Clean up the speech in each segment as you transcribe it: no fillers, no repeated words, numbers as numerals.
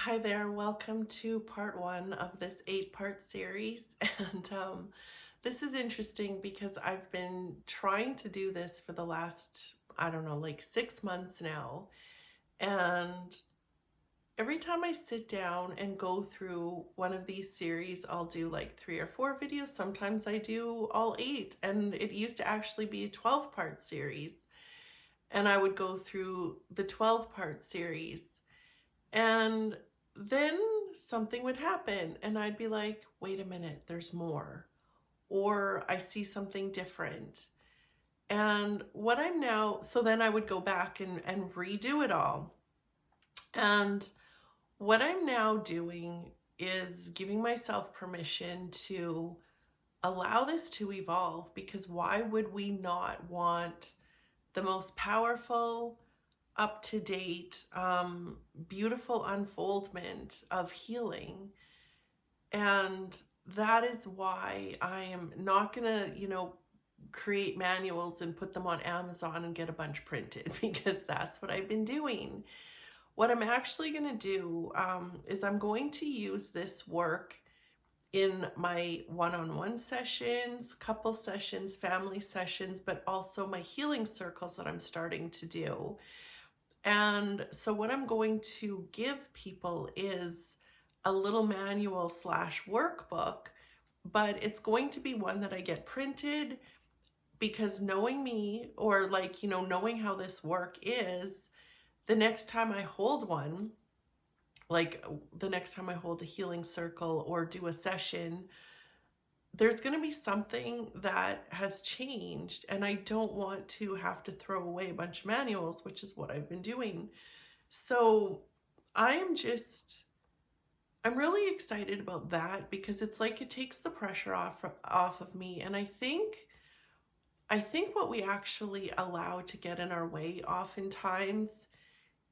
Hi there, welcome to part one of this 8-part series. And this is interesting because I've been trying to do this for the last, I don't know, like 6 months now. And every time I sit down and go through one of these series, I'll do like 3 or 4 videos. Sometimes I do all 8, and it used to actually be a 12-part series. And I would go through the 12-part series. And then something would happen, and I'd be like, wait a minute, there's more. Or I see something different. And what I'm now, so then I would go back and redo it all. And what I'm now doing is giving myself permission to allow this to evolve, because why would we not want the most powerful, up to date, beautiful unfoldment of healing? And that is why I am not gonna, create manuals and put them on Amazon and get a bunch printed because that's what I've been doing. What I'm actually gonna do is I'm going to use this work in my one-on-one sessions, couple sessions, family sessions, but also my healing circles that I'm starting to do. And so what I'm going to give people is a little manual slash workbook, but it's going to be one that I get printed, because knowing me, or like, knowing how this work is, the next time I hold one, like the next time I hold a healing circle or do a session, there's going to be something that has changed, and I don't want to have to throw away a bunch of manuals, which is what I've been doing. So I'm really excited about that, because it's like it takes the pressure off of me. And I think what we actually allow to get in our way oftentimes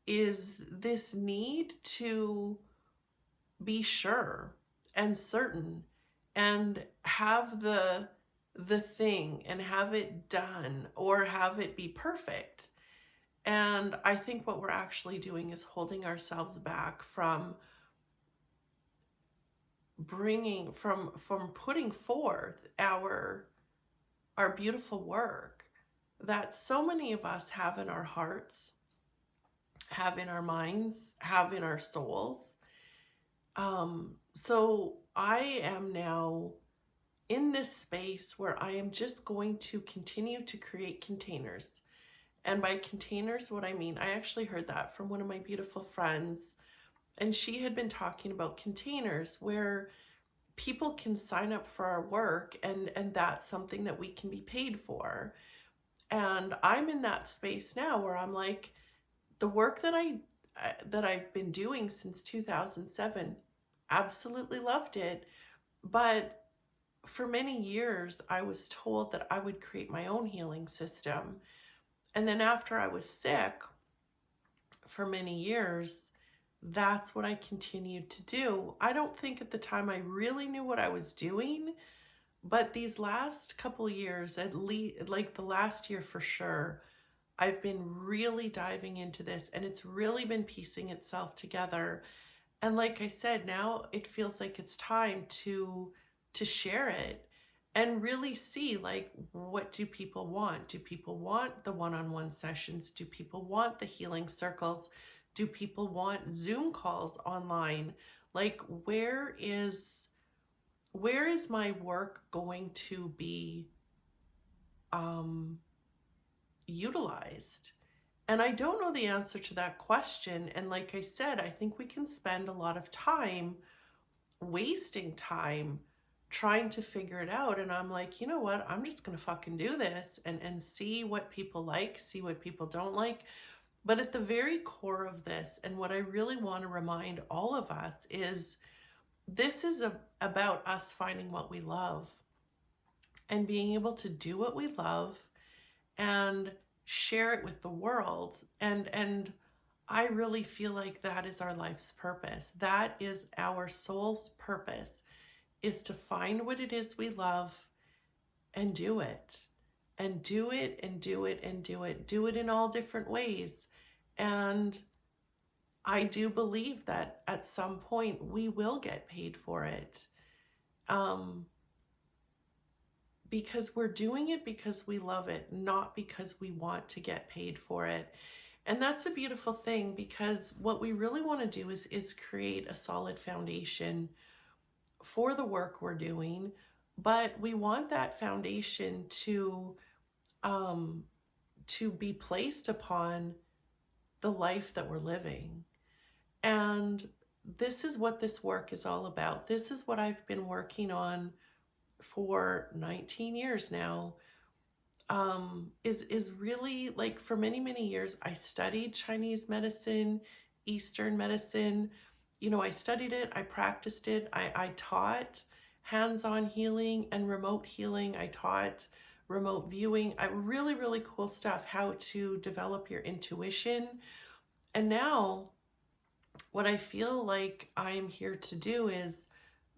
is this need to be sure and certain and have the thing and have it done or have it be perfect. And I think what we're actually doing is holding ourselves back from putting forth our beautiful work that so many of us have in our hearts, have in our minds, have in our souls. So I am now in this space where I am just going to continue to create containers. And by containers, what I mean, I actually heard that from one of my beautiful friends, and she had been talking about containers where people can sign up for our work, and that's something that we can be paid for. And I'm in that space now where I'm like, the work that I've been doing since 2007, absolutely loved it. But for many years, I was told that I would create my own healing system. And then after I was sick for many years, that's what I continued to do. I don't think at the time I really knew what I was doing, but these last couple years, at least like the last year for sure, I've been really diving into this, and it's really been piecing itself together. And like I said, now it feels like it's time to share it and really see, like, what do people want? Do people want the one-on-one sessions? Do people want the healing circles? Do people want Zoom calls online? Like, where is my work going to be utilized? And I don't know the answer to that question. And like I said, I think we can spend a lot of time wasting time trying to figure it out. And I'm like, you know what? I'm just going to fucking do this and see what people like, see what people don't like. But at the very core of this, and what I really want to remind all of us is, this is about us finding what we love and being able to do what we love and share it with the world. And I really feel like that is our life's purpose. That is our soul's purpose, is to find what it is we love and do it. And do it and do it and do it. Do it in all different ways. And I do believe that at some point we will get paid for it. Um, because we're doing it because we love it, not because we want to get paid for it. And that's a beautiful thing, because what we really want to do is create a solid foundation for the work we're doing, but we want that foundation um to be placed upon the life that we're living. And this is what this work is all about. This is what I've been working on for 19 years now. Is really, like, for many, many years I studied Chinese medicine, Eastern medicine. You know, I studied it, I practiced it, I taught hands-on healing and remote healing. I taught remote viewing. I really, really cool stuff, how to develop your intuition. And now what I feel like I'm here to do is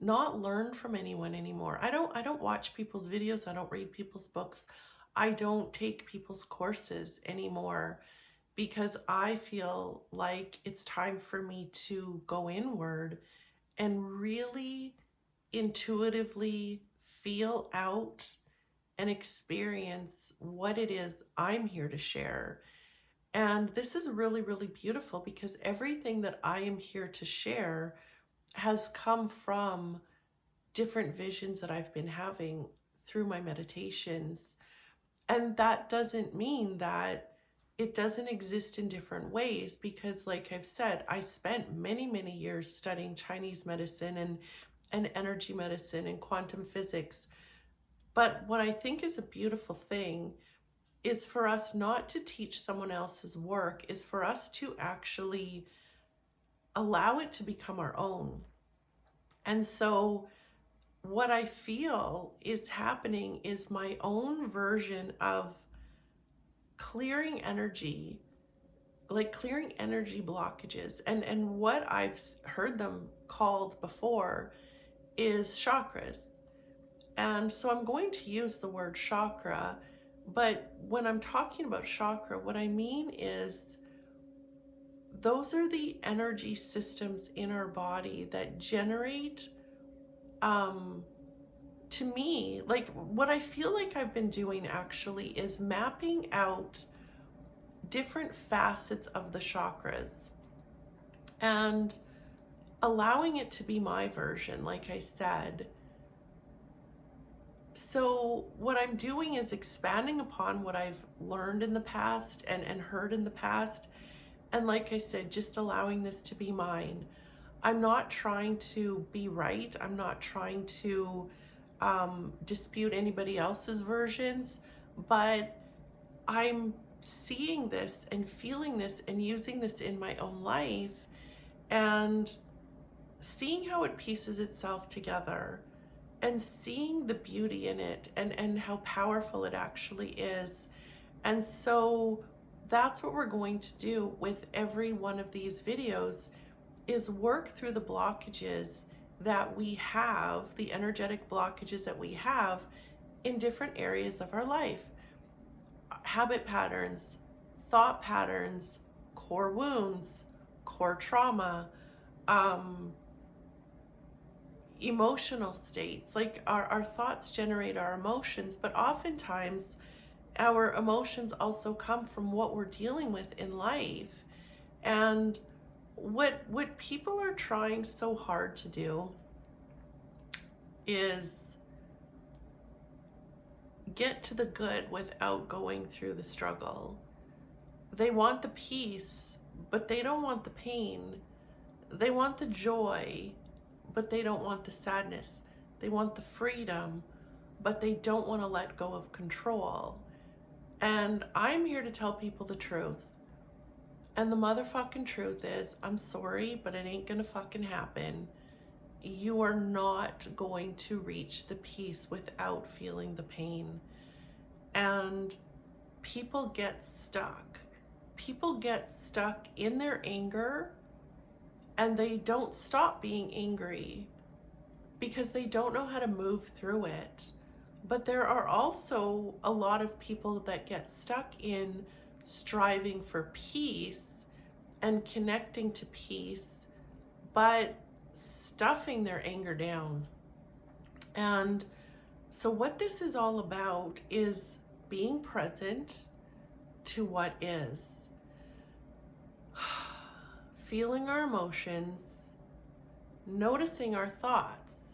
not learn from anyone anymore. I don't watch people's videos, I don't read people's books. I don't take people's courses anymore, because I feel like it's time for me to go inward and really intuitively feel out and experience what it is I'm here to share. And this is really, really beautiful, because everything that I am here to share has come from different visions that I've been having through my meditations. And that doesn't mean that it doesn't exist in different ways, because, like I've said, I spent many, many years studying Chinese medicine and energy medicine and quantum physics. But what I think is a beautiful thing is for us not to teach someone else's work, is for us to actually allow it to become our own. And so what I feel is happening is my own version of clearing energy, like clearing energy blockages. And what I've heard them called before is chakras. And so I'm going to use the word chakra, but when I'm talking about chakra, what I mean is those are the energy systems in our body that generate, to me, like, what I feel like I've been doing actually is mapping out different facets of the chakras and allowing it to be my version, like I said. So what I'm doing is expanding upon what I've learned in the past and heard in the past. And like I said, just allowing this to be mine. I'm not trying to be right. I'm not trying to dispute anybody else's versions, but I'm seeing this and feeling this and using this in my own life and seeing how it pieces itself together and seeing the beauty in it and how powerful it actually is. And so that's what we're going to do with every one of these videos, is work through the blockages that we have, the energetic blockages that we have in different areas of our life. Habit patterns, thought patterns, core wounds, core trauma, emotional states. Like our thoughts generate our emotions, but oftentimes our emotions also come from what we're dealing with in life. And what people are trying so hard to do is get to the good without going through the struggle. They want the peace, but they don't want the pain. They want the joy, but they don't want the sadness. They want the freedom, but they don't want to let go of control. And I'm here to tell people the truth. And the motherfucking truth is, I'm sorry, but it ain't gonna fucking happen. You are not going to reach the peace without feeling the pain. And people get stuck. People get stuck in their anger, and they don't stop being angry because they don't know how to move through it. But there are also a lot of people that get stuck in striving for peace and connecting to peace, but stuffing their anger down. And so, what this is all about is being present to what is, feeling our emotions, noticing our thoughts.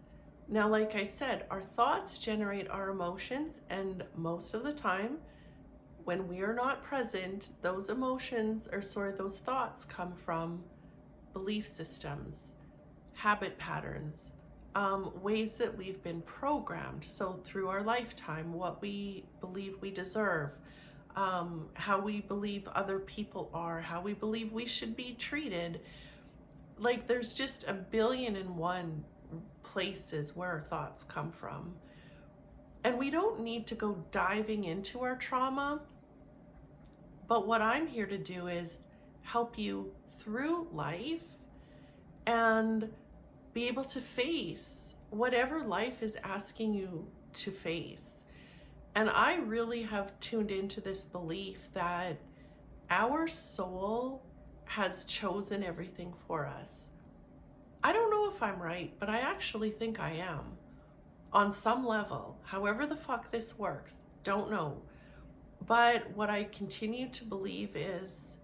Now, like I said, our thoughts generate our emotions, and most of the time, when we are not present, those emotions, or those thoughts come from belief systems, habit patterns, ways that we've been programmed. So through our lifetime, what we believe we deserve, how we believe other people are, how we believe we should be treated. Like, there's just a billion and one places where our thoughts come from. And we don't need to go diving into our trauma. But what I'm here to do is help you through life and be able to face whatever life is asking you to face. And I really have tuned into this belief that our soul has chosen everything for us. I don't know if I'm right, but I actually think I am. On some level, however the fuck this works, don't know. But what I continue to believe is,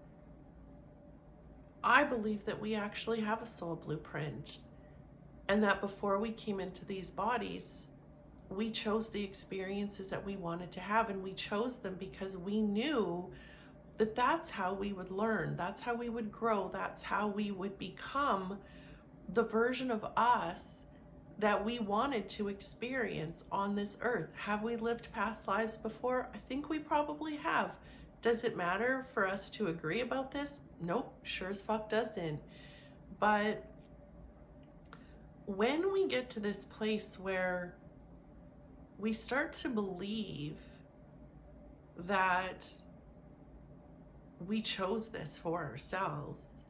I believe that we actually have a soul blueprint, and that before we came into these bodies, we chose the experiences that we wanted to have, and we chose them because we knew that that's how we would learn, that's how we would grow, that's how we would become the version of us that we wanted to experience on this earth. Have we lived past lives before? I think we probably have. Does it matter for us to agree about this? Nope, sure as fuck doesn't. But when we get to this place where we start to believe that we chose this for ourselves,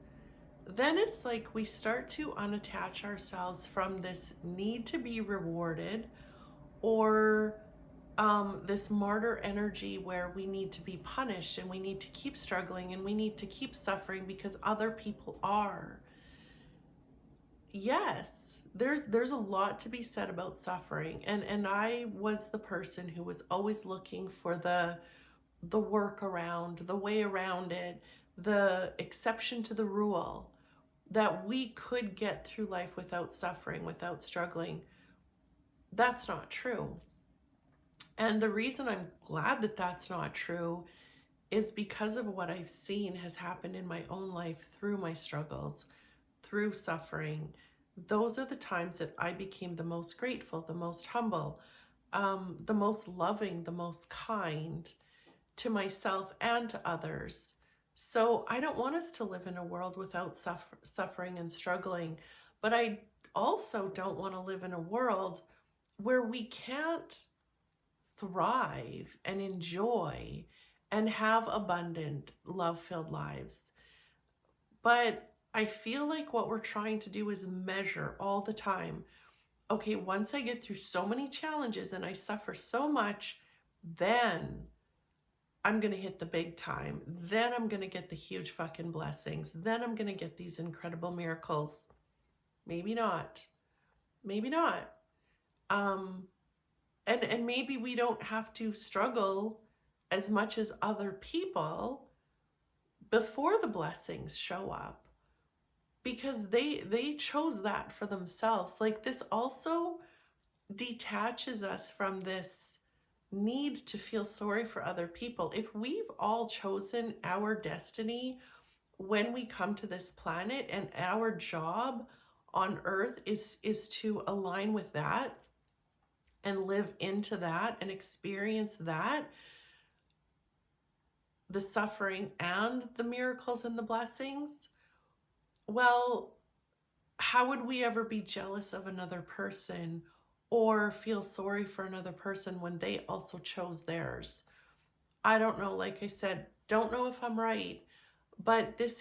then it's like we start to unattach ourselves from this need to be rewarded, or this martyr energy where we need to be punished and we need to keep struggling and we need to keep suffering because other people are. Yes, there's a lot to be said about suffering, and I was the person who was always looking for the workaround, the way around it, the exception to the rule, that we could get through life without suffering, without struggling. That's not true. And the reason I'm glad that that's not true is because of what I've seen has happened in my own life through my struggles, through suffering. Those are the times that I became the most grateful, the most humble, the most loving, the most kind to myself and to others. So I don't want us to live in a world without suffering and struggling, but I also don't want to live in a world where we can't thrive and enjoy and have abundant, love-filled lives. But I feel like what we're trying to do is measure all the time. Okay, once I get through so many challenges and I suffer so much, then I'm going to hit the big time. Then I'm going to get the huge fucking blessings. Then I'm going to get these incredible miracles. Maybe not. Maybe not. And maybe we don't have to struggle as much as other people before the blessings show up, because they chose that for themselves. Like, this also detaches us from this need to feel sorry for other people. If we've all chosen our destiny when we come to this planet, and our job on earth is to align with that and live into that and experience that, the suffering and the miracles and the blessings, well, how would we ever be jealous of another person or feel sorry for another person when they also chose theirs? I don't know. Like I said, don't know if I'm right, but this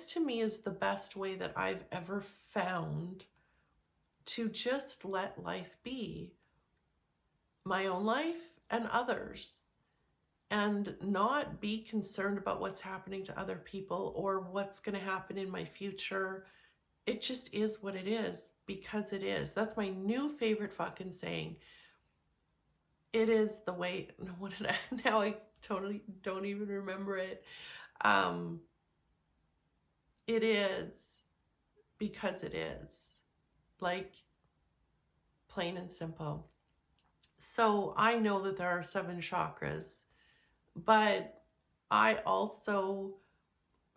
to me is the best way that I've ever found to just let life be, my own life and others. and not be concerned about what's happening to other people or what's going to happen in my future. It just is what it is because it is. That's my new favorite fucking saying. It is the way. No, what did I? Now I totally don't even remember it. It is because it is. Like, plain and simple. So I know that there are 7 chakras, but I also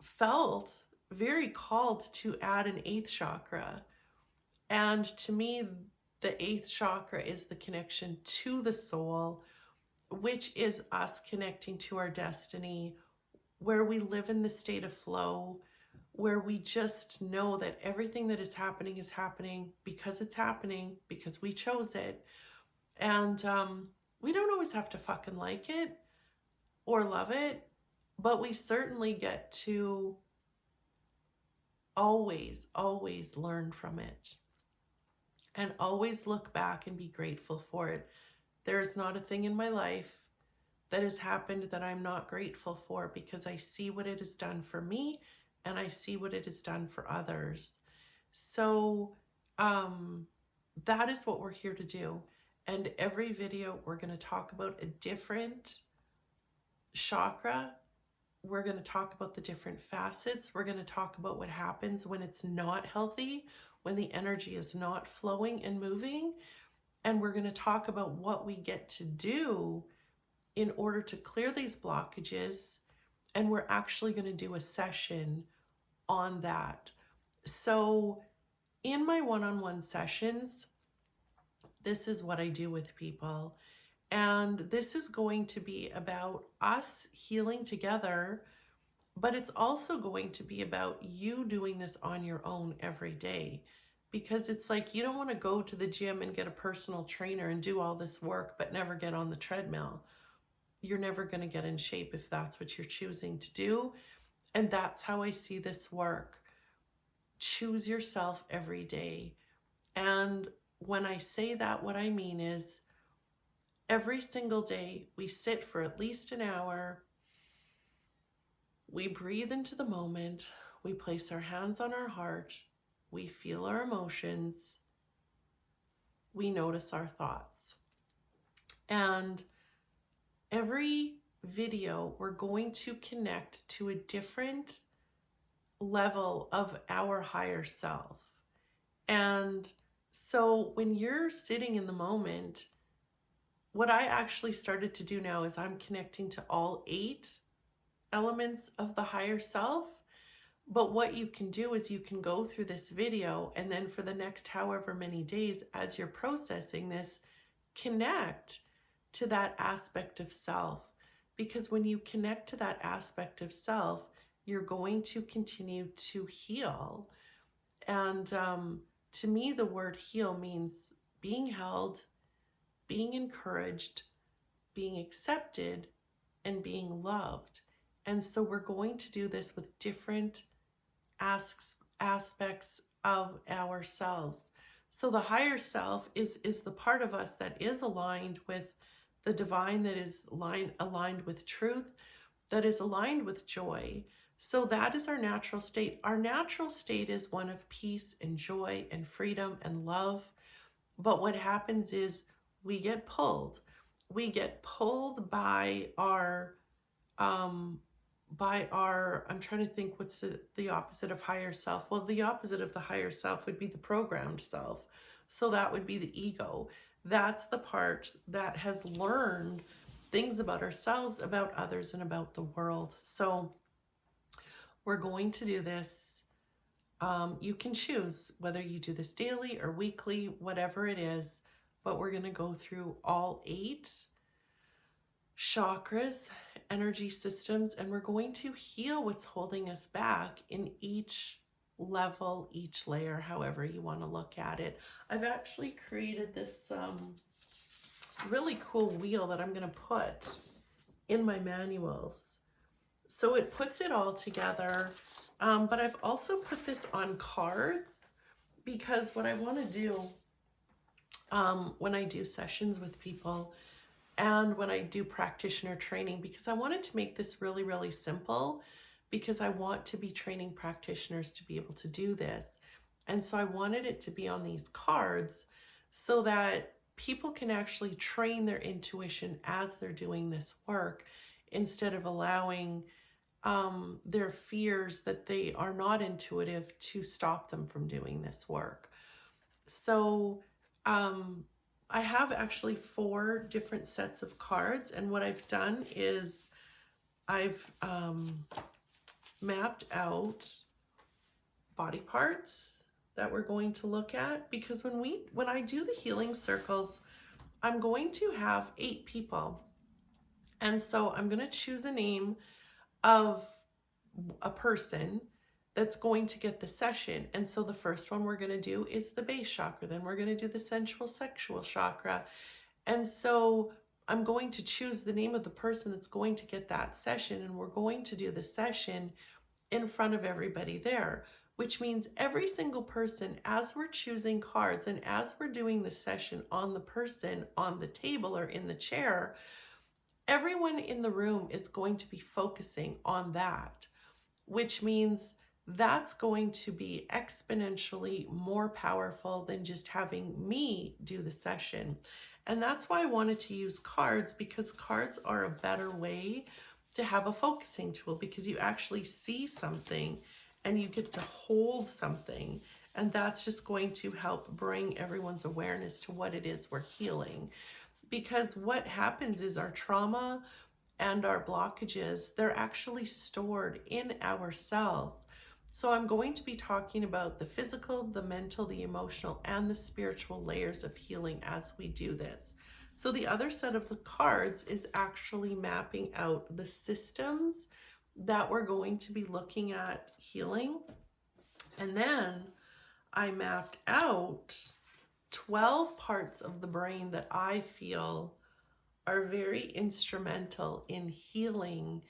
felt very called to add an 8th chakra. And to me, the 8th chakra is the connection to the soul, which is us connecting to our destiny, where we live in the state of flow, where we just know that everything that is happening because it's happening, because we chose it. And we don't always have to fucking like it or love it, but we certainly get to always learn from it and always look back and be grateful for it. There is not a thing in my life that has happened that I'm not grateful for, because I see what it has done for me and I see what it has done for others. So that is what we're here to do. And every video, we're going to talk about a different chakra. We're going to talk about the different facets. We're going to talk about what happens when it's not healthy, when the energy is not flowing and moving. And we're going to talk about what we get to do in order to clear these blockages. And we're actually going to do a session on that. So in my one-on-one sessions, this is what I do with people. And this is going to be about us healing together, but it's also going to be about you doing this on your own every day. Because it's like, you don't want to go to the gym and get a personal trainer and do all this work, but never get on the treadmill. You're never going to get in shape if that's what you're choosing to do. And that's how I see this work. Choose yourself every day. And when I say that, what I mean is every single day we sit for at least an hour. We breathe into the moment. We place our hands on our heart. We feel our emotions. We notice our thoughts. And every video, we're going to connect to a different level of our higher self. And so when you're sitting in the moment, what I actually started to do now is I'm connecting to all 8 elements of the higher self. But what you can do is you can go through this video, and then for the next however many days, as you're processing this, connect to that aspect of self. Because when you connect to that aspect of self, you're going to continue to heal. And to me, the word heal means being held, being encouraged, being accepted, and being loved. And so we're going to do this with different aspects of ourselves. So the higher self is the part of us that is aligned with the divine, that is aligned with truth, that is aligned with joy. So that is our natural state. Our natural state is one of peace and joy and freedom and love. But what happens is we get pulled. We get pulled by our I'm trying to think what's the opposite of higher self. Well, the opposite of the higher self would be the programmed self. So that would be the ego. That's the part that has learned things about ourselves, about others, and about the world. So we're going to do this. You can choose whether you do this daily or weekly, whatever it is, but we're going to go through all 8 chakras, energy systems, and we're going to heal what's holding us back in each level, each layer, however you want to look at it. I've actually created this really cool wheel that I'm going to put in my manuals. So it puts it all together, but I've also put this on cards, because what I want to do when I do sessions with people and when I do practitioner training, because I wanted to make this really, really simple, because I want to be training practitioners to be able to do this. And so I wanted it to be on these cards so that people can actually train their intuition as they're doing this work, instead of allowing their fears that they are not intuitive to stop them from doing this work. So I have actually 4 different sets of cards, and what I've done is I've mapped out body parts that we're going to look at, because when I do the healing circles, I'm going to have 8 people. And so I'm going to choose a name of a person that's going to get the session. And so the first one we're going to do is the base chakra. Then we're going to do the sensual sexual chakra. And so I'm going to choose the name of the person that's going to get that session. And we're going to do the session in front of everybody there, which means every single person, as we're choosing cards and as we're doing the session on the person on the table or in the chair, everyone in the room is going to be focusing on that, which means that's going to be exponentially more powerful than just having me do the session. And that's why I wanted to use cards, because cards are a better way to have a focusing tool, because you actually see something and you get to hold something. And that's just going to help bring everyone's awareness to what it is we're healing. Because what happens is our trauma and our blockages, they're actually stored in our cells. So I'm going to be talking about the physical, the mental, the emotional, and the spiritual layers of healing as we do this. So the other set of the cards is actually mapping out the systems that we're going to be looking at healing. And then I mapped out 12 parts of the brain that I feel are very instrumental in healing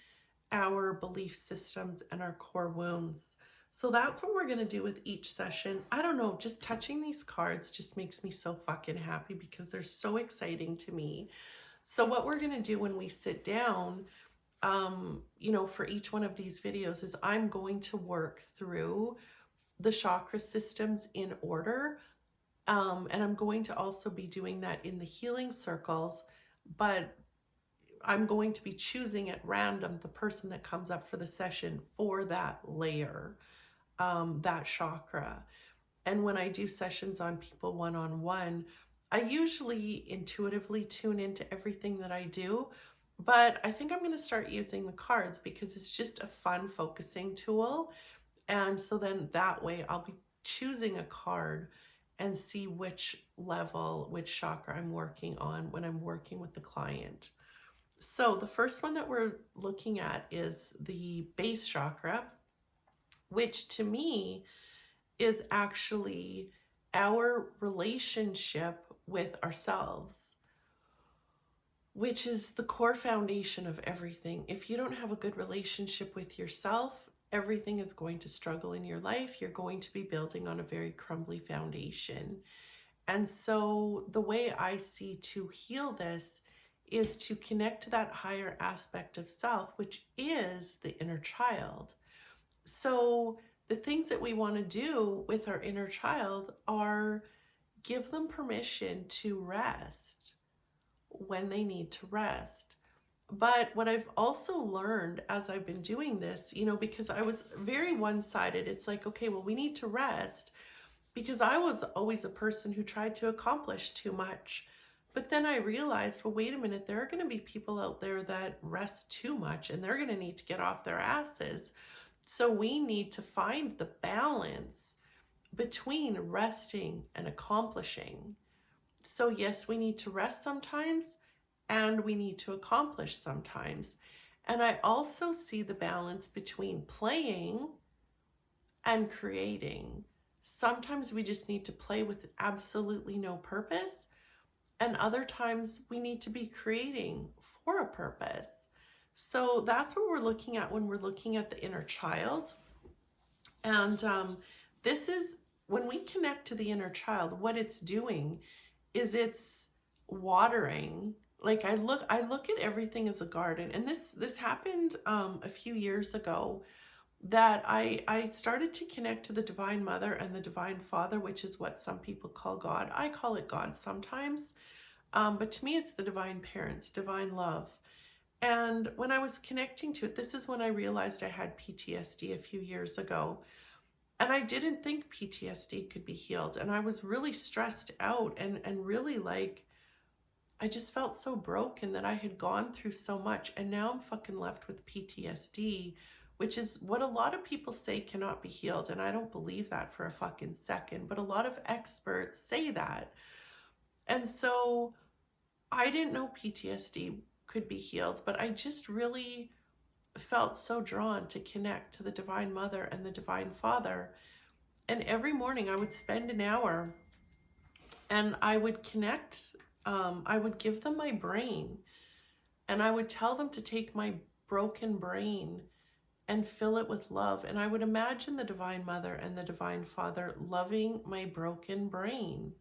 our belief systems and our core wounds. So that's what we're going to do with each session. I don't know, just touching these cards just makes me so fucking happy, because they're so exciting to me. So what we're going to do when we sit down, for each one of these videos, is I'm going to work through the chakra systems in order. And I'm going to also be doing that in the healing circles, but I'm going to be choosing at random the person that comes up for the session for that layer, that chakra. And when I do sessions on people one-on-one, I usually intuitively tune into everything that I do, but I think I'm going to start using the cards because it's just a fun focusing tool. And so then that way I'll be choosing a card and see which level, which chakra I'm working on when I'm working with the client. So the first one that we're looking at is the base chakra, which to me is actually our relationship with ourselves, which is the core foundation of everything. If you don't have a good relationship with yourself, everything is going to struggle in your life. You're going to be building on a very crumbly foundation. And so the way I see to heal this is to connect to that higher aspect of self, which is the inner child. So the things that we want to do with our inner child are give them permission to rest when they need to rest. But what I've also learned as I've been doing this, because I was very one-sided, it's like, okay, well, we need to rest, because I was always a person who tried to accomplish too much. But then I realized, well, wait a minute, there are going to be people out there that rest too much and they're going to need to get off their asses. So we need to find the balance between resting and accomplishing. So yes, we need to rest sometimes and we need to accomplish sometimes. And I also see the balance between playing and creating. Sometimes we just need to play with absolutely no purpose, and other times we need to be creating for a purpose. So that's what we're looking at when we're looking at the inner child. And this is when we connect to the inner child, what it's doing is it's watering like I look at everything as a garden. And this happened a few years ago, that I started to connect to the Divine Mother and the Divine Father, which is what some people call God. I call it God sometimes. But to me, it's the divine parents, divine love. And when I was connecting to it, this is when I realized I had PTSD a few years ago. And I didn't think PTSD could be healed. And I was really stressed out and really like, I just felt so broken that I had gone through so much. And now I'm fucking left with PTSD, which is what a lot of people say cannot be healed. And I don't believe that for a fucking second. But a lot of experts say that. And so I didn't know PTSD could be healed, but I just really felt so drawn to connect to the Divine Mother and the Divine Father. And every morning I would spend an hour and I would connect. I would give them my brain and I would tell them to take my broken brain and fill it with love. And I would imagine the Divine Mother and the Divine Father loving my broken brain.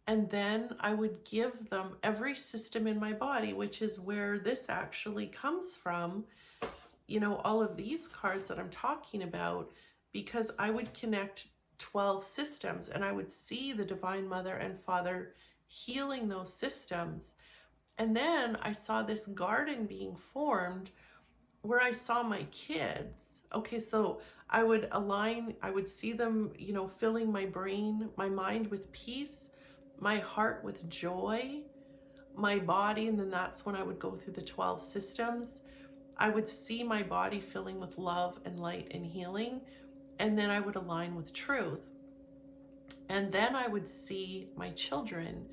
And then I would give them every system in my body, which is where this actually comes from, you know, all of these cards that I'm talking about, because I would connect 12 systems and I would see the Divine Mother and Father healing those systems. And then I saw this garden being formed where I saw my kids. Okay, so I would see them, you know, filling my brain, my mind with peace, my heart with joy, my body, and then that's when I would go through the 12 systems. I would see my body filling with love and light and healing, and then I would align with truth. And then I would see my children,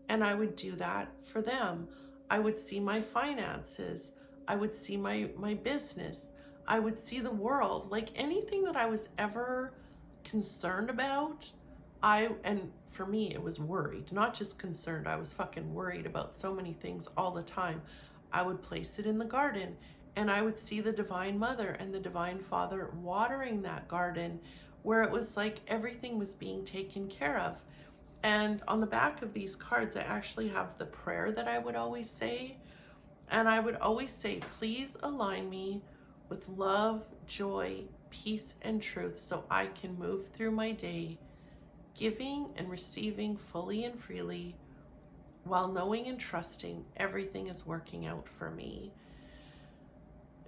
and I would do that for them. I would see my finances. I would see my business. I would see the world. Like anything that I was ever concerned about, and for me, it was worried, not just concerned. I was fucking worried about so many things all the time. I would place it in the garden and I would see the Divine Mother and the Divine Father watering that garden where it was like everything was being taken care of. And on the back of these cards, I actually have the prayer that I would always say. And I would always say, please align me with love, joy, peace, and truth so I can move through my day giving and receiving fully and freely, while knowing and trusting everything is working out for me.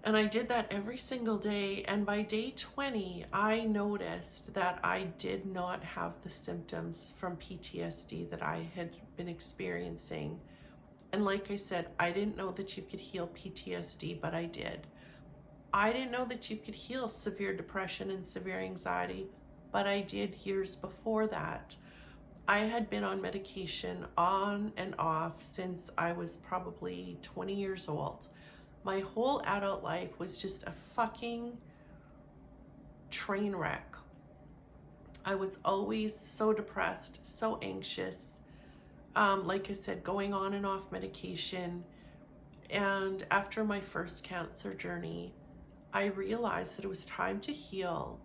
And I did that every single day. And by day 20, I noticed that I did not have the symptoms from PTSD that I had been experiencing. And like I said, I didn't know that you could heal PTSD, but I did. I didn't know that you could heal severe depression and severe anxiety, but I did years before that. I had been on medication on and off since I was probably 20 years old. My whole adult life was just a fucking train wreck. I was always so depressed, so anxious. Like I said, going on and off medication. And after my first cancer journey, I realized that it was time to heal,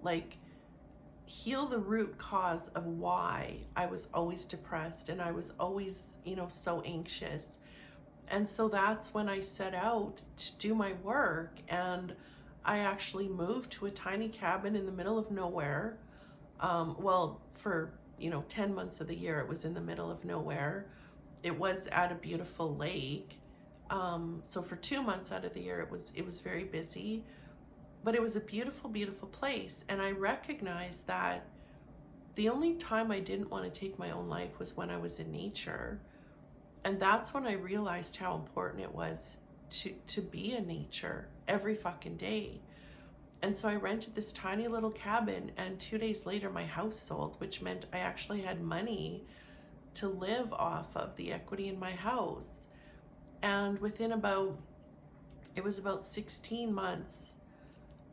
heal the root cause of why I was always depressed and I was always, so anxious. And so that's when I set out to do my work, and I actually moved to a tiny cabin in the middle of nowhere. For 10 months of the year, it was in the middle of nowhere. It was at a beautiful lake. So for 2 months out of the year, it was very busy, but it was a beautiful, beautiful place. And I recognized that the only time I didn't want to take my own life was when I was in nature. And that's when I realized how important it was to be in nature every fucking day. And so I rented this tiny little cabin, and 2 days later my house sold, which meant I actually had money to live off of, the equity in my house. And within about 16 months,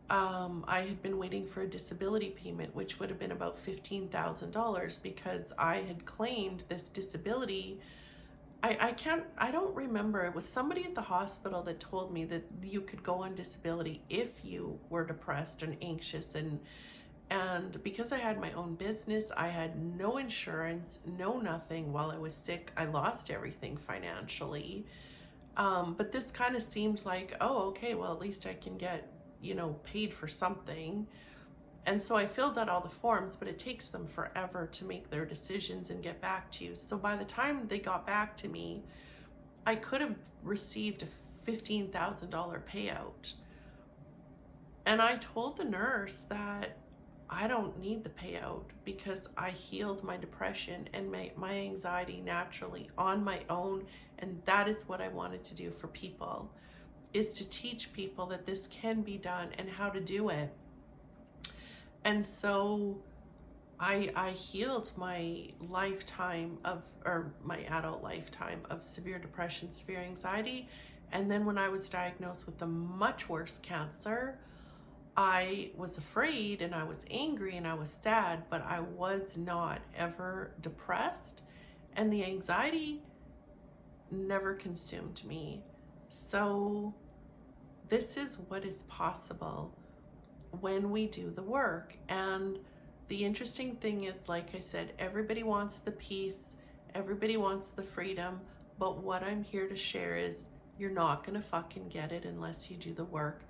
I had been waiting for a disability payment, which would have been about $15,000, because I had claimed this disability. I don't remember. It was somebody at the hospital that told me that you could go on disability if you were depressed and anxious and And because I had my own business, I had no insurance, no nothing. While I was sick, I lost everything financially. But this kind of seemed like, oh, okay, well, at least I can get, paid for something. And so I filled out all the forms, but it takes them forever to make their decisions and get back to you. So by the time they got back to me, I could have received a $15,000 payout. And I told the nurse that I don't need the payout because I healed my depression and my anxiety naturally on my own. And that is what I wanted to do for people, is to teach people that this can be done and how to do it. And so I healed my my adult lifetime of severe depression, severe anxiety. And then when I was diagnosed with a much worse cancer, I was afraid and I was angry and I was sad, but I was not ever depressed. And the anxiety never consumed me. So this is what is possible when we do the work. And the interesting thing is, like I said, everybody wants the peace, everybody wants the freedom, but what I'm here to share is you're not gonna fucking get it unless you do the work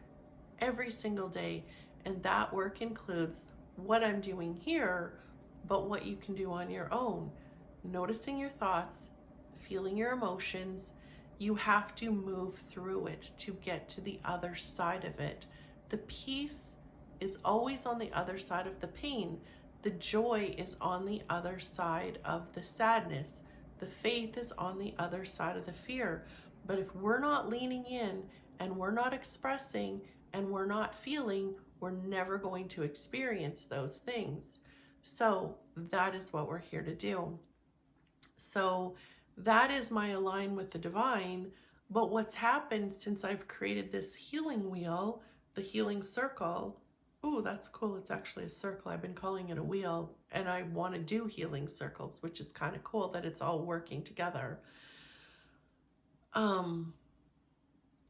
every single day. And that work includes what I'm doing here, but what you can do on your own. Noticing your thoughts, feeling your emotions. You have to move through it to get to the other side of it. The peace is always on the other side of the pain. The joy is on the other side of the sadness. The faith is on the other side of the fear. But if we're not leaning in and we're not expressing and we're not feeling, we're never going to experience those things. So that is what we're here to do. So that is my align with the divine. But what's happened since I've created this healing wheel, the healing circle, oh, that's cool. It's actually a circle. I've been calling it a wheel, and I want to do healing circles, which is kind of cool that it's all working together.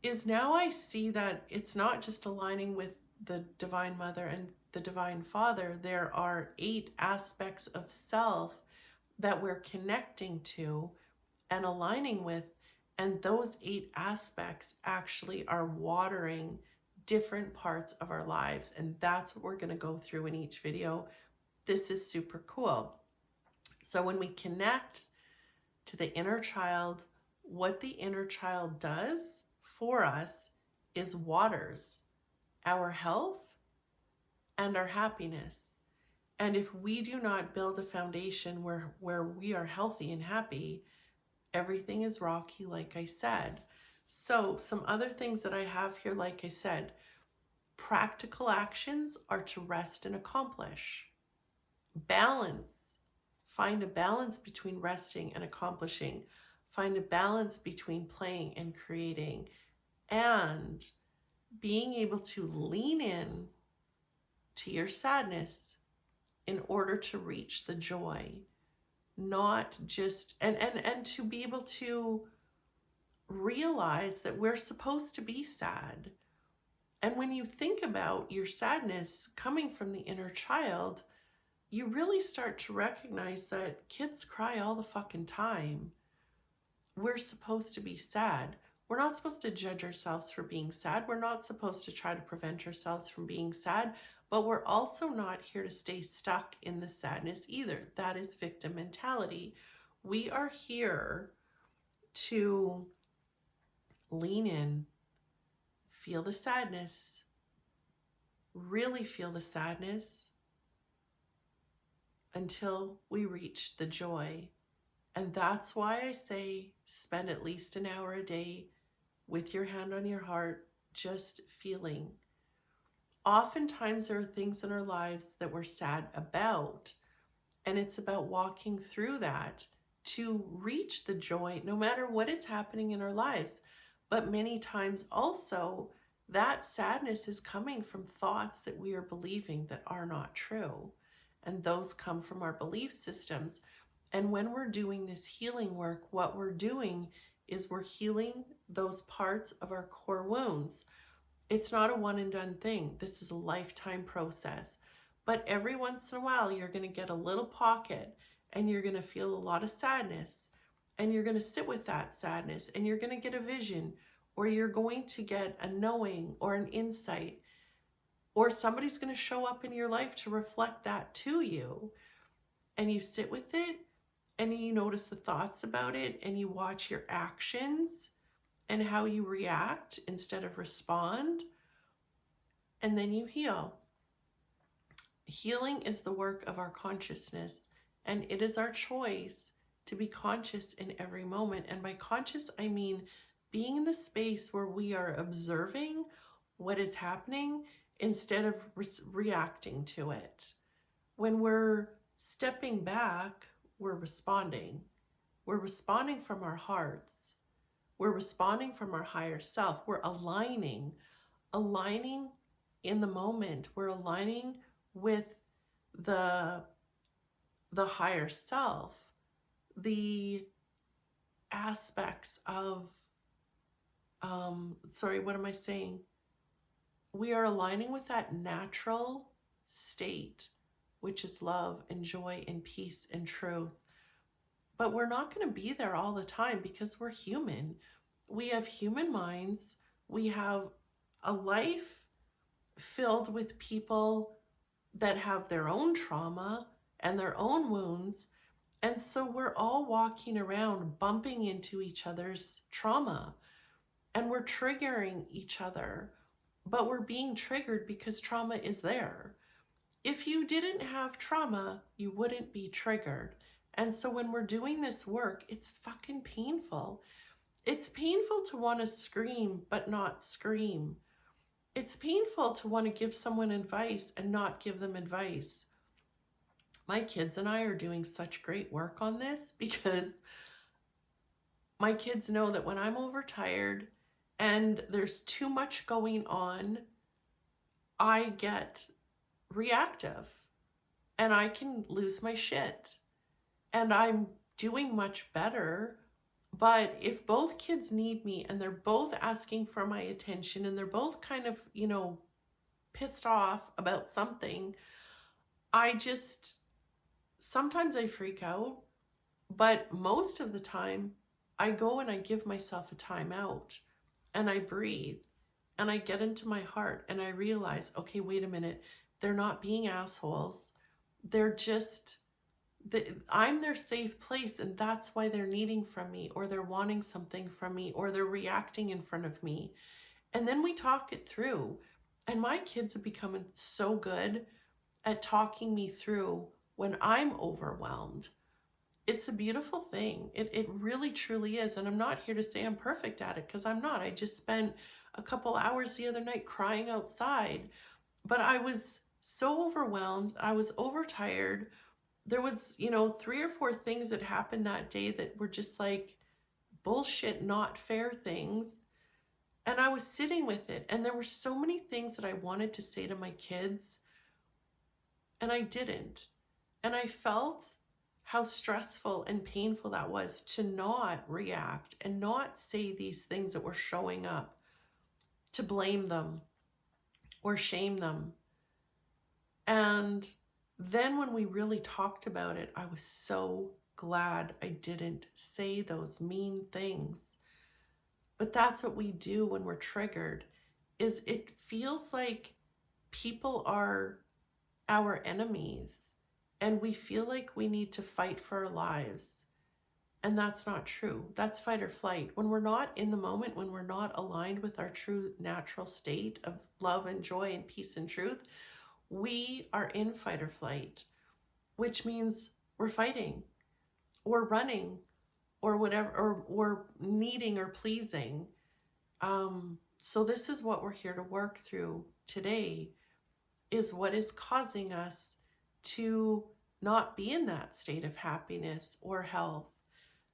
Is now I see that it's not just aligning with the Divine Mother and the Divine Father. There are 8 aspects of self that we're connecting to and aligning with, and those 8 aspects actually are watering different parts of our lives, and that's what we're going to go through in each video. This is super cool. So when we connect to the inner child, what the inner child does for us is waters our health and our happiness. And if we do not build a foundation where we are healthy and happy, everything is rocky, like I said. So some other things that I have here, like I said, practical actions are to rest and accomplish. Balance. Find a balance between resting and accomplishing. Find a balance between playing and creating. And being able to lean in to your sadness in order to reach the joy. Not just, and to be able to realize that we're supposed to be sad. And when you think about your sadness coming from the inner child, you really start to recognize that kids cry all the fucking time. We're supposed to be sad. We're not supposed to judge ourselves for being sad. We're not supposed to try to prevent ourselves from being sad, but we're also not here to stay stuck in the sadness either. That is victim mentality. We are here to lean in, feel the sadness, really feel the sadness until we reach the joy. And that's why I say spend at least an hour a day with your hand on your heart, just feeling. Oftentimes there are things in our lives that we're sad about, and it's about walking through that to reach the joy, no matter what is happening in our lives. But many times also, that sadness is coming from thoughts that we are believing that are not true. And those come from our belief systems. And when we're doing this healing work, what we're doing is we're healing those parts of our core wounds. It's not a one and done thing. This is a lifetime process. But every once in a while, you're going to get a little pocket and you're going to feel a lot of sadness. And you're going to sit with that sadness and you're going to get a vision, or you're going to get a knowing or an insight, or somebody's going to show up in your life to reflect that to you. And you sit with it and you notice the thoughts about it and you watch your actions and how you react instead of respond. And then you heal. Healing is the work of our consciousness, and it is our choice to be conscious in every moment. And by conscious, I mean being in the space where we are observing what is happening instead of reacting to it. When we're stepping back, we're responding. We're responding from our hearts. We're responding from our higher self. We're aligning in the moment. We're aligning with the higher self, the aspects of, we are aligning with that natural state, which is love and joy and peace and truth. But we're not going to be there all the time because we're human. We have human minds. We have a life filled with people that have their own trauma and their own wounds. And so we're all walking around bumping into each other's trauma, and we're triggering each other, but we're being triggered because trauma is there. If you didn't have trauma, you wouldn't be triggered. And so when we're doing this work, it's fucking painful. It's painful to want to scream, but not scream. It's painful to want to give someone advice and not give them advice. My kids and I are doing such great work on this because my kids know that when I'm overtired and there's too much going on, I get reactive and I can lose my shit. And I'm doing much better. But if both kids need me and they're both asking for my attention and they're both kind of, pissed off about something, sometimes I freak out, but most of the time I go and I give myself a timeout and I breathe and I get into my heart and I realize, okay, wait a minute, they're not being assholes. I'm their safe place, and that's why they're needing from me, or they're wanting something from me, or they're reacting in front of me. And then we talk it through. And my kids have become so good at talking me through when I'm overwhelmed. It's a beautiful thing. It really truly is. And I'm not here to say I'm perfect at it, because I'm not. I just spent a couple hours the other night crying outside. But I was so overwhelmed. I was overtired. There was, 3 or 4 things that happened that day that were just like bullshit, not fair things. And I was sitting with it. And there were so many things that I wanted to say to my kids, and I didn't. And I felt how stressful and painful that was to not react and not say these things that were showing up, to blame them or shame them. And then when we really talked about it, I was so glad I didn't say those mean things. But that's what we do when we're triggered, is it feels like people are our enemies and we feel like we need to fight for our lives. And that's not true. That's fight or flight. When we're not in the moment, when we're not aligned with our true natural state of love and joy and peace and truth, we are in fight or flight, which means we're fighting or running or whatever, or needing or pleasing. So this is what we're here to work through today, is what is causing us to not be in that state of happiness or health.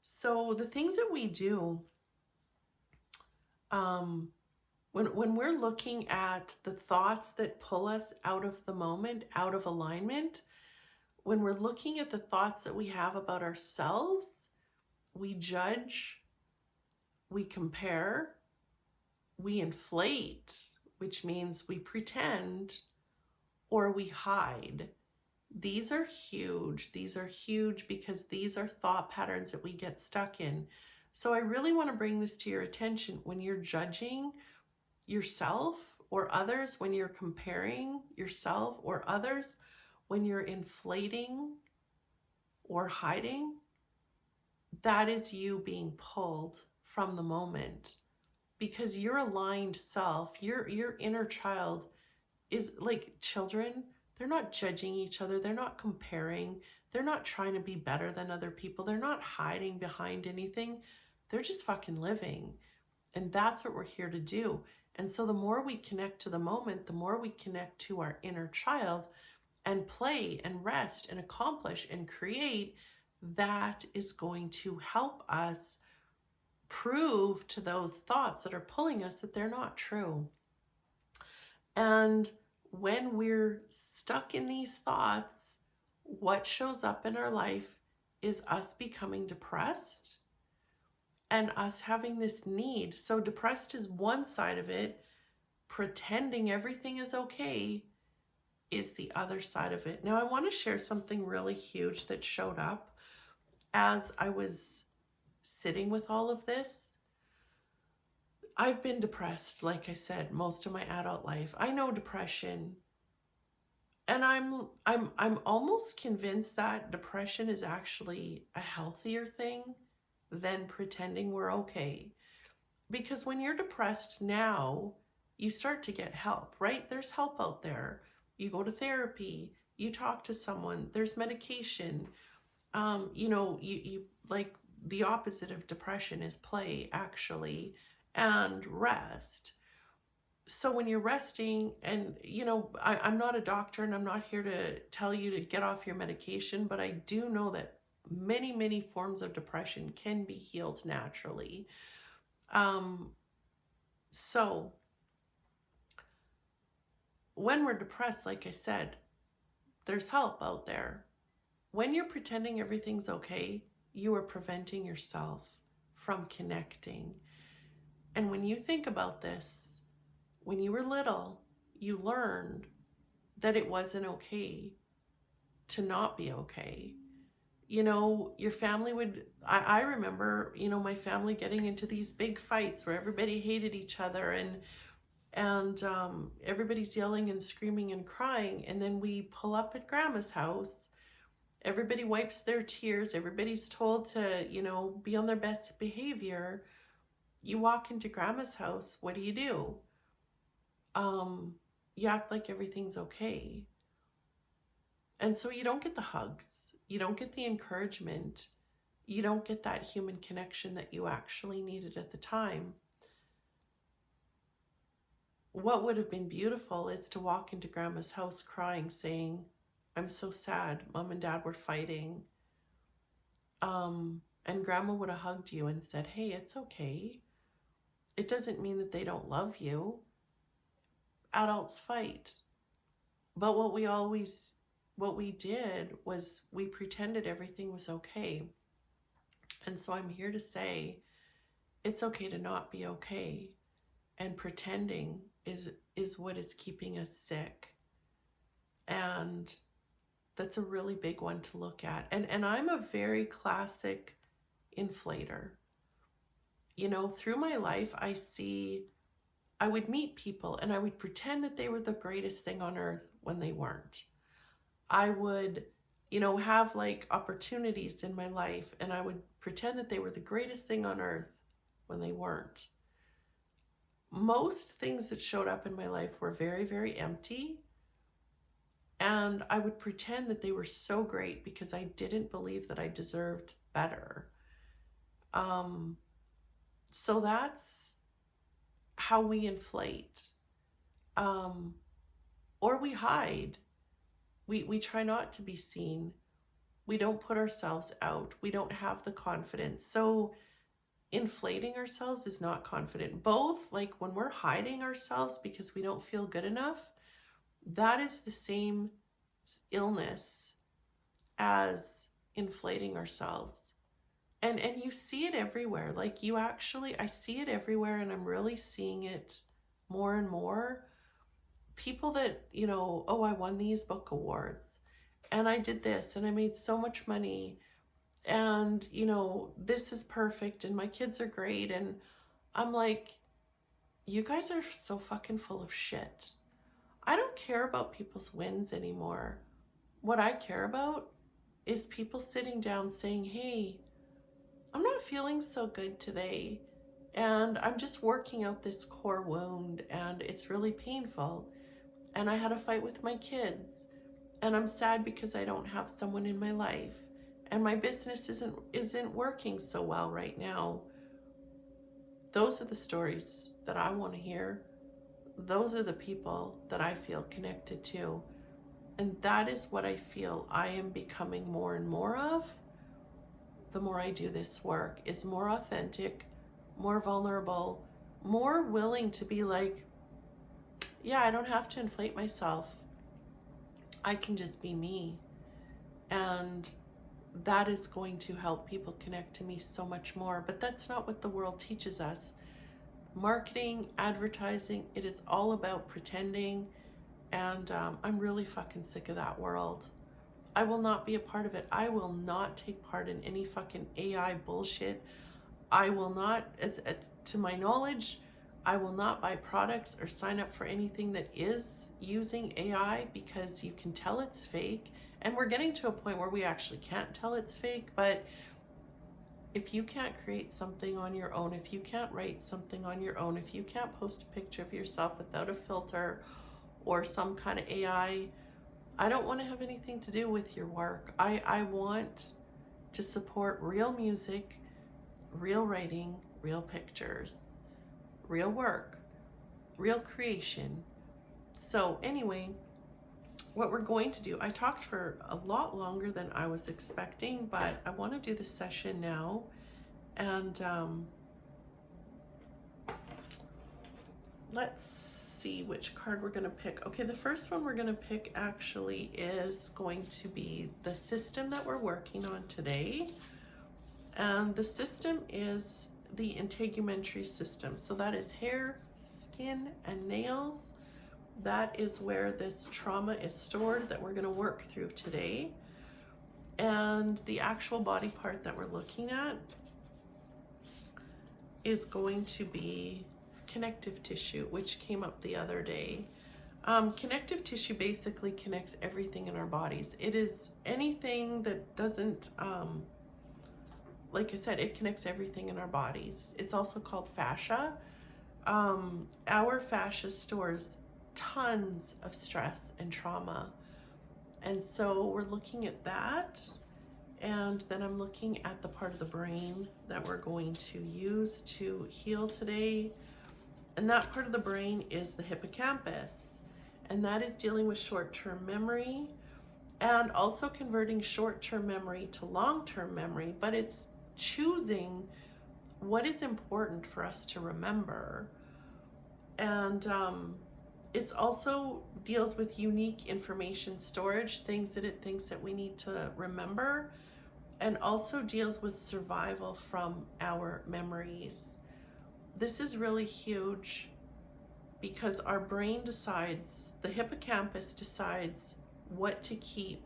So the things that we do, when we're looking at the thoughts that pull us out of the moment, out of alignment, when we're looking at the thoughts that we have about ourselves, we judge, we compare, we inflate, which means we pretend, or we hide. These are huge. These are huge because these are thought patterns that we get stuck in. So I really want to bring this to your attention when you're judging yourself or others, when you're comparing yourself or others, when you're inflating or hiding, that is you being pulled from the moment, because your aligned self, your inner child is like children. They're not judging each other. They're not comparing. They're not trying to be better than other people. They're not hiding behind anything. They're just fucking living. And that's what we're here to do. And so the more we connect to the moment, the more we connect to our inner child and play and rest and accomplish and create, that is going to help us prove to those thoughts that are pulling us that they're not true. And when we're stuck in these thoughts, what shows up in our life is us becoming depressed and us having this need. So depressed is one side of it. Pretending everything is okay is the other side of it. Now, I want to share something really huge that showed up as I was sitting with all of this. I've been depressed, like I said, most of my adult life. I know depression, and I'm almost convinced that depression is actually a healthier thing than pretending we're okay. Because when you're depressed now, you start to get help, right? There's help out there. You go to therapy, you talk to someone, there's medication. You like the opposite of depression is play, actually, and rest. So when you're resting, and I'm not a doctor and I'm not here to tell you to get off your medication, but I do know that many forms of depression can be healed naturally. So when we're depressed, like I said, there's help out there. When you're pretending everything's okay, you are preventing yourself from connecting. And when you think about this, when you were little, you learned that it wasn't okay to not be okay. Your family would, I remember, my family getting into these big fights where everybody hated each other, and everybody's yelling and screaming and crying. And then we pull up at grandma's house. Everybody wipes their tears. Everybody's told to, be on their best behavior. You walk into grandma's house. What do? You act like everything's okay. And so you don't get the hugs. You don't get the encouragement. You don't get that human connection that you actually needed at the time. What would have been beautiful is to walk into grandma's house crying, saying, I'm so sad. Mom and dad were fighting. And grandma would have hugged you and said, hey, it's okay. It doesn't mean that they don't love you. Adults fight. But what we did was we pretended everything was okay. And so I'm here to say, it's okay to not be okay. And pretending is what is keeping us sick. And that's a really big one to look at. And I'm a very classic inflator. Through my life, I would meet people and I would pretend that they were the greatest thing on earth when they weren't. I would, have like opportunities in my life and I would pretend that they were the greatest thing on earth when they weren't. Most things that showed up in my life were very, very empty. And I would pretend that they were so great because I didn't believe that I deserved better. So that's how we inflate. Or we hide. We try not to be seen. We don't put ourselves out. We don't have the confidence. So inflating ourselves is not confident. Both, like when we're hiding ourselves because we don't feel good enough, that is the same illness as inflating ourselves. And you see it everywhere. Like I see it everywhere, and I'm really seeing it more and more. people that, you know, oh, I won these book awards and I did this and I made so much money and, you know, this is perfect and my kids are great. And I'm like, you guys are so fucking full of shit. I don't care about people's wins anymore. What I care about is people sitting down saying, hey, I'm not feeling so good today. And I'm just working out this core wound and it's really painful. And I had a fight with my kids. And I'm sad because I don't have someone in my life. And my business isn't working so well right now. Those are the stories that I want to hear. Those are the people that I feel connected to. And that is what I feel I am becoming more and more of. The more I do this work, is more authentic, more vulnerable, more willing to be like, yeah, I don't have to inflate myself. I can just be me. And that is going to help people connect to me so much more. But that's not what the world teaches us. Marketing, advertising, it is all about pretending. And I'm really fucking sick of that world. I will not be a part of it. I will not take part in any fucking AI bullshit. I will not, to my knowledge, I will not buy products or sign up for anything that is using AI because you can tell it's fake. And we're getting to a point where we actually can't tell it's fake. But if you can't create something on your own, if you can't write something on your own, if you can't post a picture of yourself without a filter or some kind of AI, I don't want to have anything to do with your work. I want to support real music, real writing, real pictures, real work, real creation. So anyway, what we're going to do, I talked for a lot longer than I was expecting, but I want to do the session now. And let's see which card we're going to pick. Okay, the first one we're going to pick actually is going to be the system that we're working on today. And the system is the integumentary system. So that is hair, skin, and nails. That is where this trauma is stored that we're going to work through today. And the actual body part that we're looking at is going to be connective tissue, which came up the other day. Connective tissue basically connects everything in our bodies. It is anything that doesn't, like I said, it connects everything in our bodies. It's also called fascia. Our fascia stores tons of stress and trauma. And so we're looking at that. And then I'm looking at the part of the brain that we're going to use to heal today. And that part of the brain is the hippocampus. And that is dealing with short-term memory and also converting short-term memory to long-term memory. But it's choosing what is important for us to remember. And it's also deals with unique information storage, things that it thinks that we need to remember, and also deals with survival from our memories. This is really huge because our brain decides, the hippocampus decides what to keep.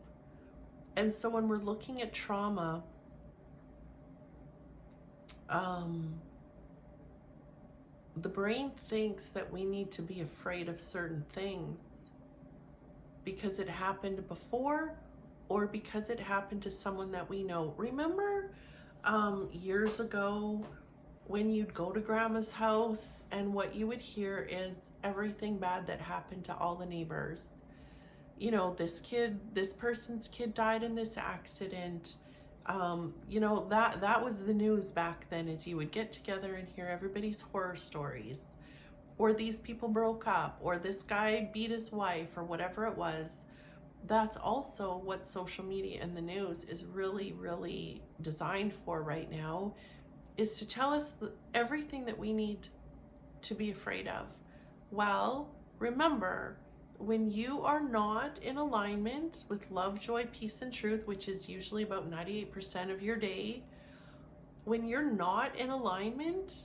And so when we're looking at trauma, the brain thinks that we need to be afraid of certain things because it happened before or because it happened to someone that we know. Remember years ago when you'd go to grandma's house and what you would hear is everything bad that happened to all the neighbors. You know, this person's kid died in this accident. You know, that was the news back then, is you would get together and hear everybody's horror stories, or these people broke up, or this guy beat his wife, or whatever it was. That's also what social media and the news is really, really designed for right now, is to tell us everything that we need to be afraid of. Well, remember, when you are not in alignment with love, joy, peace, and truth, which is usually about 98% of your day, when you're not in alignment,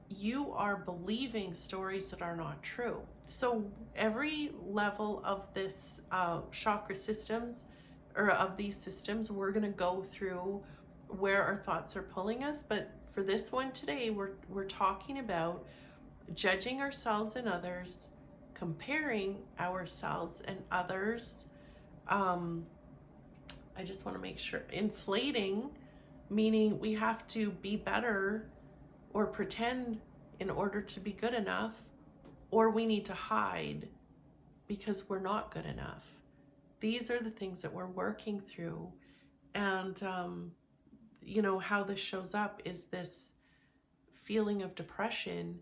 you are believing stories that are not true. So every level of this chakra systems, or of these systems, we're going to go through where our thoughts are pulling us. But for this one today, we're talking about judging ourselves and others, comparing ourselves and others. Um, I just want to make sure. Inflating, meaning we have to be better or pretend in order to be good enough, or we need to hide because we're not good enough. These are the things that we're working through. And, how this shows up is this feeling of depression,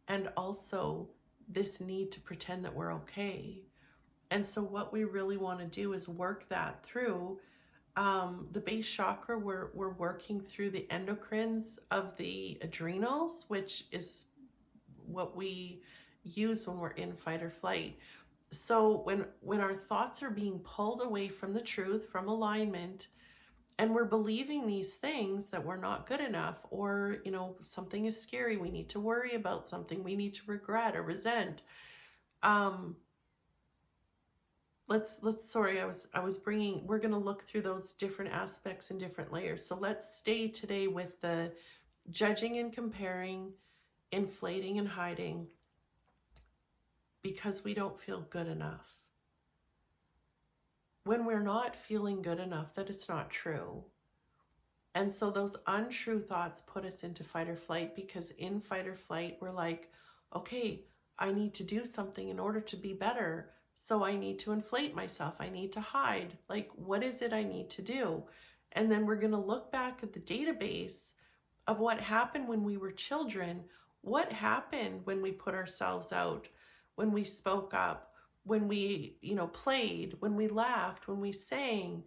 and also this need to pretend that we're okay. And so what we really want to do is work that through. The base chakra, we're working through the endocrines of the adrenals, which is what we use when we're in fight or flight. So when our thoughts are being pulled away from the truth, from alignment, and we're believing these things that we're not good enough, or something is scary, we need to worry about something, we need to regret or resent. We're going to look through those different aspects and different layers. So let's stay today with the judging and comparing, inflating and hiding, because we don't feel good enough. When we're not feeling good enough, that it's not true. And so those untrue thoughts put us into fight or flight, because in fight or flight, we're like, okay, I need to do something in order to be better. So I need to inflate myself. I need to hide. Like, what is it I need to do? And then we're going to look back at the database of what happened when we were children. What happened when we put ourselves out, when we spoke up, when we, played, when we laughed, when we sang,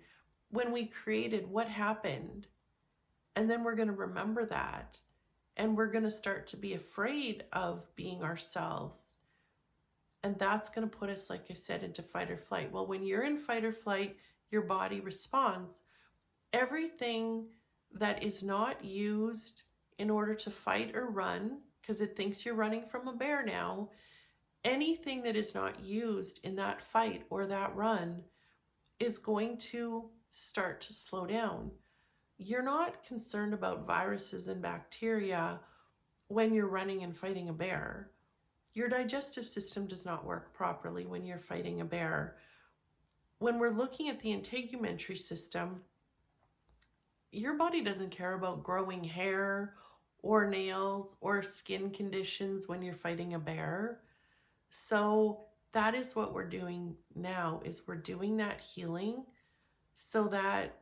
when we created, what happened? And then we're going to remember that. And we're going to start to be afraid of being ourselves. And that's going to put us, like I said, into fight or flight. Well, when you're in fight or flight, your body responds. Everything that is not used in order to fight or run, because it thinks you're running from a bear now, anything that is not used in that fight or that run is going to start to slow down. You're not concerned about viruses and bacteria when you're running and fighting a bear. Your digestive system does not work properly when you're fighting a bear. When we're looking at the integumentary system, your body doesn't care about growing hair or nails or skin conditions when you're fighting a bear. So that is what we're doing now, is we're doing that healing so that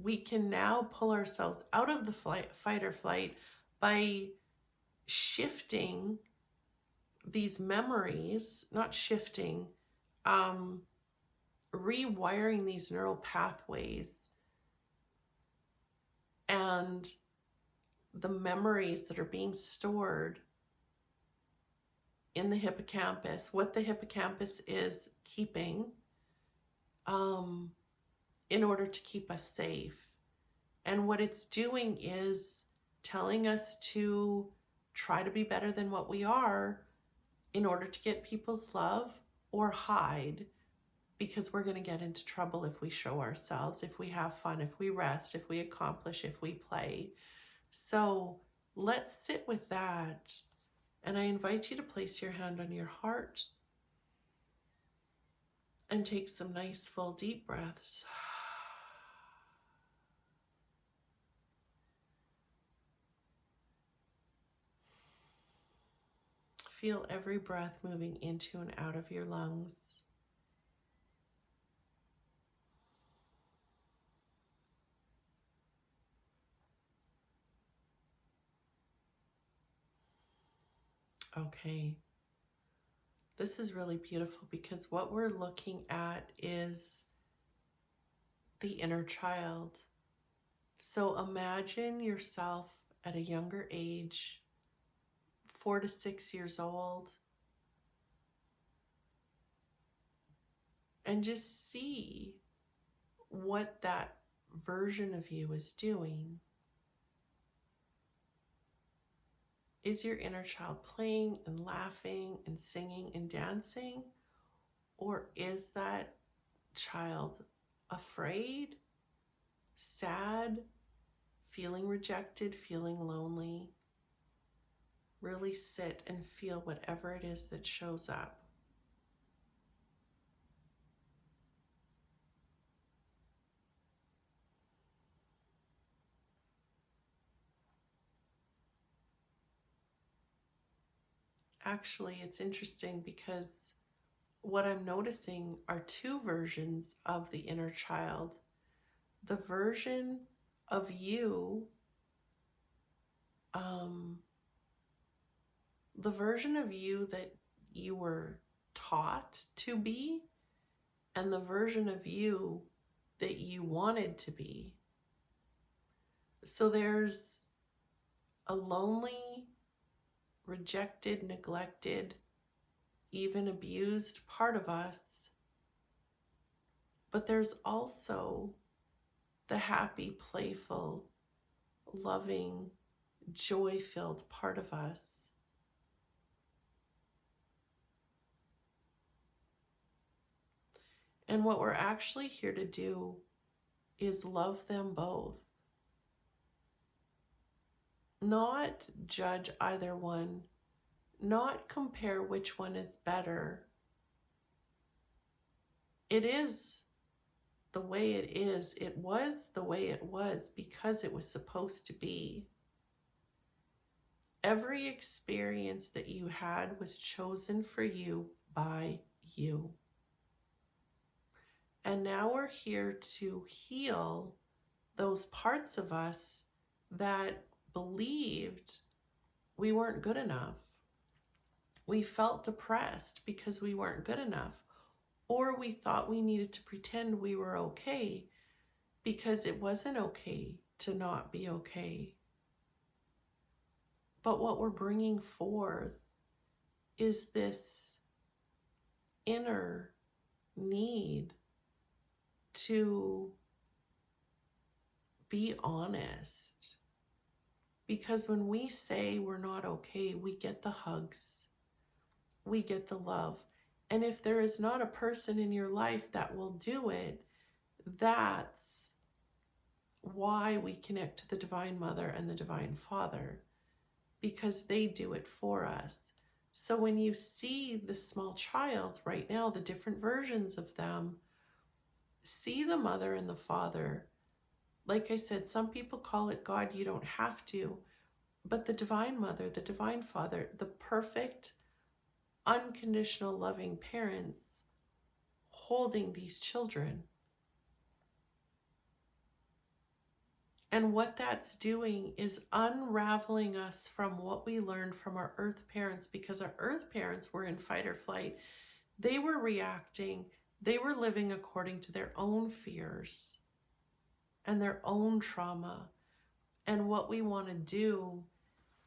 we can now pull ourselves out of the fight or flight by shifting these memories, not shifting, rewiring these neural pathways and the memories that are being stored in the hippocampus, what the hippocampus is keeping, in order to keep us safe. And what it's doing is telling us to try to be better than what we are in order to get people's love, or hide, because we're going to get into trouble if we show ourselves, if we have fun, if we rest, if we accomplish, if we play. So let's sit with that. And I invite you to place your hand on your heart and take some nice, full, deep breaths. Feel every breath moving into and out of your lungs. Okay. This is really beautiful, because what we're looking at is the inner child. So imagine yourself at a younger age, 4 to 6 years old, and just see what that version of you is doing. Is your inner child playing and laughing and singing and dancing? Or is that child afraid, sad, feeling rejected, feeling lonely? Really sit and feel whatever it is that shows up. Actually, it's interesting because what I'm noticing are two versions of the inner child. The version of you, um, the version of you that you were taught to be, and the version of you that you wanted to be. So there's a lonely, rejected, neglected, even abused part of us, but there's also the happy, playful, loving, joy-filled part of us. And what we're actually here to do is love them both. Not judge either one, not compare which one is better. It is the way it is. It was the way it was because it was supposed to be. Every experience that you had was chosen for you by you. And now we're here to heal those parts of us that believed we weren't good enough. We felt depressed because we weren't good enough. Or we thought we needed to pretend we were okay because it wasn't okay to not be okay. But what we're bringing forth is this inner need to be honest. Because when we say we're not okay, we get the hugs, we get the love. And if there is not a person in your life that will do it, that's why we connect to the Divine Mother and the Divine Father, because they do it for us. So when you see the small child right now, the different versions of them, see the mother and the father. Like I said, some people call it God. You don't have to. But the Divine Mother, the Divine Father, the perfect, unconditional, loving parents holding these children. And what that's doing is unraveling us from what we learned from our earth parents, because our earth parents were in fight or flight. They were reacting. They were living according to their own fears and their own trauma. And what we want to do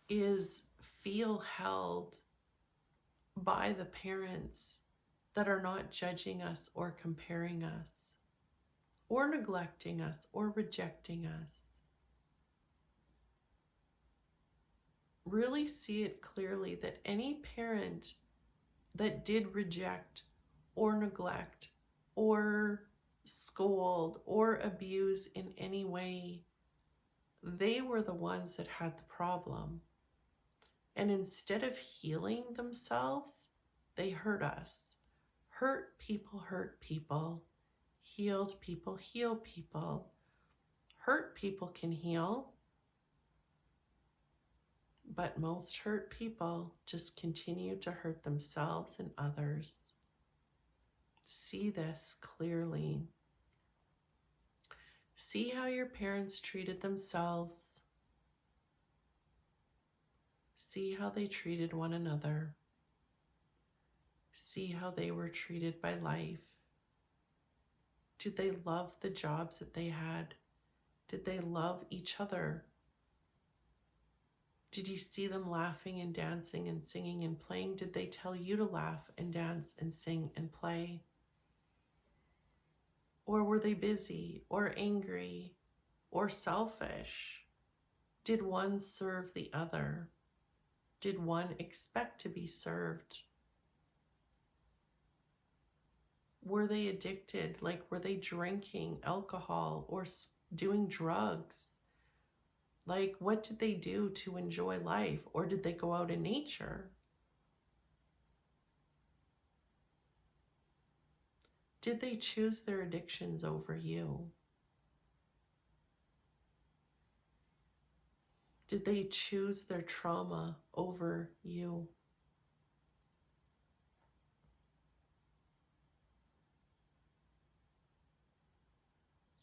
is feel held by the parents that are not judging us or comparing us or neglecting us or rejecting us. Really see it clearly that any parent that did reject or neglect or scold or abuse in any way, they were the ones that had the problem. And instead of healing themselves, they hurt us. Hurt people hurt people. Healed people heal people. Hurt people can heal, but most hurt people just continue to hurt themselves and others. See this clearly. See how your parents treated themselves. See how they treated one another. See how they were treated by life. Did they love the jobs that they had? Did they love each other? Did you see them laughing and dancing and singing and playing? Did they tell you to laugh and dance and sing and play? Or were they busy or angry or selfish? Did one serve the other? did one expect to be served? Were they addicted? Like, were they drinking alcohol or doing drugs? Like, what did they do to enjoy life? Or did they go out in nature? Did they choose their addictions over you? Did they choose their trauma over you?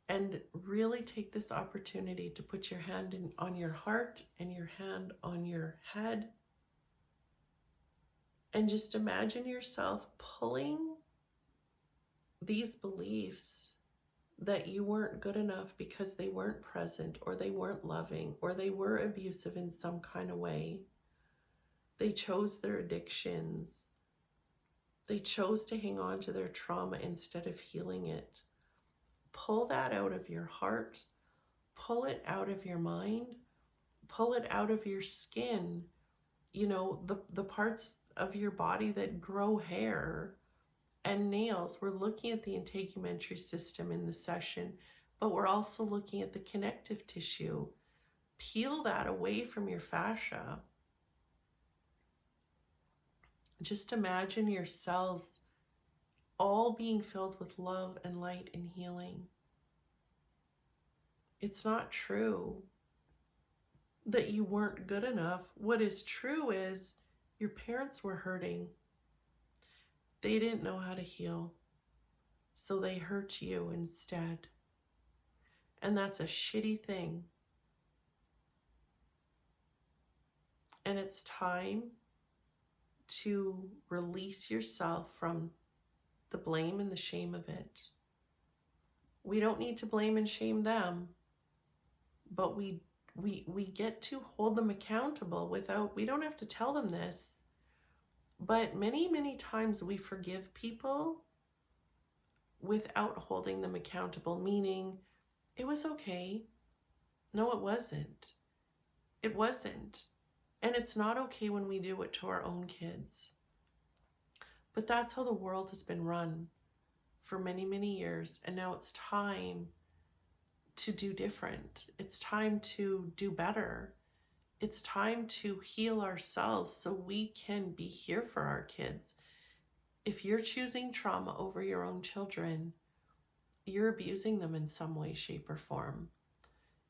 And really take this opportunity to put your hand on your heart and your hand on your head. And just imagine yourself pulling these beliefs that you weren't good enough because they weren't present, or they weren't loving, or they were abusive in some kind of way. They chose their addictions. They chose to hang on to their trauma instead of healing it. Pull that out of your heart. Pull it out of your mind. Pull it out of your skin. You know, the parts of your body that grow hair and nails. We're looking at the integumentary system in the session, but we're also looking at the connective tissue. Peel that away from your fascia. Just imagine your cells all being filled with love and light and healing. It's not true that you weren't good enough. What is true is your parents were hurting. They didn't know how to heal, so they hurt you instead. And that's a shitty thing. And it's time to release yourself from the blame and the shame of it. We don't need to blame and shame them, but we get to hold them accountable without, we don't have to tell them this. But many, many times we forgive people without holding them accountable, meaning it was okay. No, it wasn't. It wasn't. And it's not okay when we do it to our own kids. But that's how the world has been run for many, many years. And now it's time to do different. It's time to do better. It's time to heal ourselves so we can be here for our kids. If you're choosing trauma over your own children, you're abusing them in some way, shape, or form.